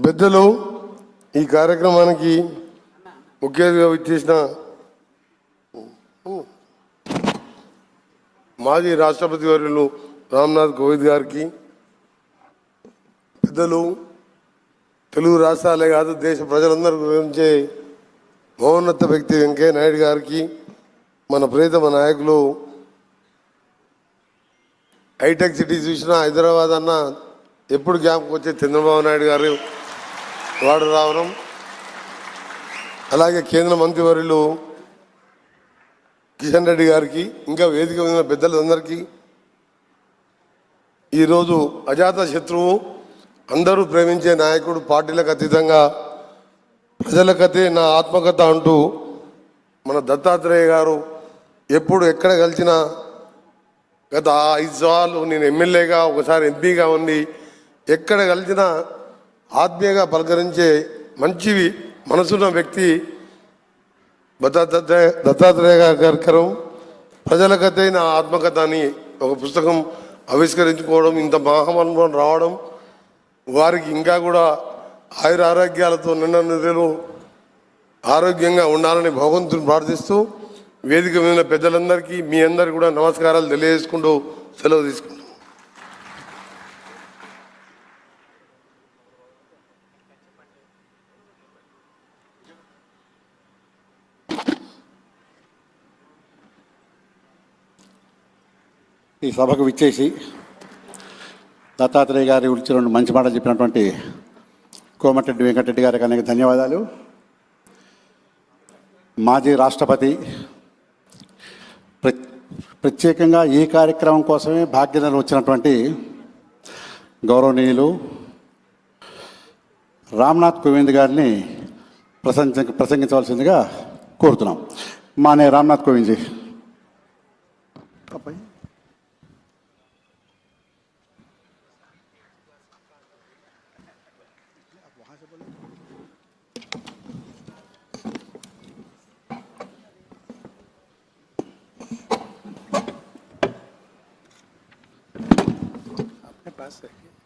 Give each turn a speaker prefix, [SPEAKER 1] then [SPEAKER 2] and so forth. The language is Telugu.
[SPEAKER 1] పెద్దలు ఈ కార్యక్రమానికి ముఖ్య అతిథిగా విచ్చేసిన మాజీ రాష్ట్రపతి వర్యులు రామ్నాథ్ కోవింద్ గారికి, పెద్దలు తెలుగు రాష్ట్రాలే కాదు దేశ ప్రజలందరి గురించి మహోన్నత వ్యక్తి వెంకయ్య నాయుడు గారికి, మన ప్రియతమ నాయకులు హైటెక్ సిటీ చూసిన హైదరాబాద్ అన్న ఎప్పుడు జ్ఞాపకం వచ్చే చంద్రబాబు నాయుడు గారు వాడు రావడం, అలాగే కేంద్ర మంత్రివర్యులు కిషన్ రెడ్డి గారికి, ఇంకా వేదిక మీద పెద్దలందరికీ, ఈరోజు అజాత శత్రువు అందరూ ప్రేమించే నాయకుడు, పార్టీలకు అతీతంగా ప్రజలకతే నా ఆత్మకథ అంటూ మన దత్తాత్రేయ గారు ఎప్పుడు ఎక్కడ కలిసినా గత 5 సార్లు నేను ఎమ్మెల్యేగా ఒకసారి ఎంపీగా ఉండి ఎక్కడ కలిసినా ఆత్మీయంగా మంచి మనసున్న వ్యక్తి దత్తాత్రేయ గారు. ప్రజలకతే నా ఆత్మకథ అని ఒక పుస్తకం ఆవిష్కరించుకోవడం, ఇంత మహామనుభవం రావడం, వారికి ఇంకా కూడా ఆయుర ఆరోగ్యాలతో నిండు ఆరోగ్యంగా ఉండాలని భగవంతుని ప్రార్థిస్తూ వేదిక మీద పెద్దలందరికీ మీ అందరికీ కూడా నమస్కారాలు తెలియజేసుకుంటూ సెలవు తీసుకుంటాం.
[SPEAKER 2] ఈ సభకు విచ్చేసి దత్తాత్రేయ గారి గురించి 2 మంచి మాటలు చెప్పినటువంటి కోమటిరెడ్డి వెంకటరెడ్డి గారికి అనేక ధన్యవాదాలు. మాజీ రాష్ట్రపతి ప్రత్యేకంగా ఈ కార్యక్రమం కోసమే భాగ్యనగర్ వచ్చినటువంటి గౌరవనీయులు రామ్నాథ్ కోవింద్ గారిని ప్రసంగించవలసిందిగా కోరుతున్నాం. మానే రామ్నాథ్ కోవింద్ జీ.
[SPEAKER 1] पास है।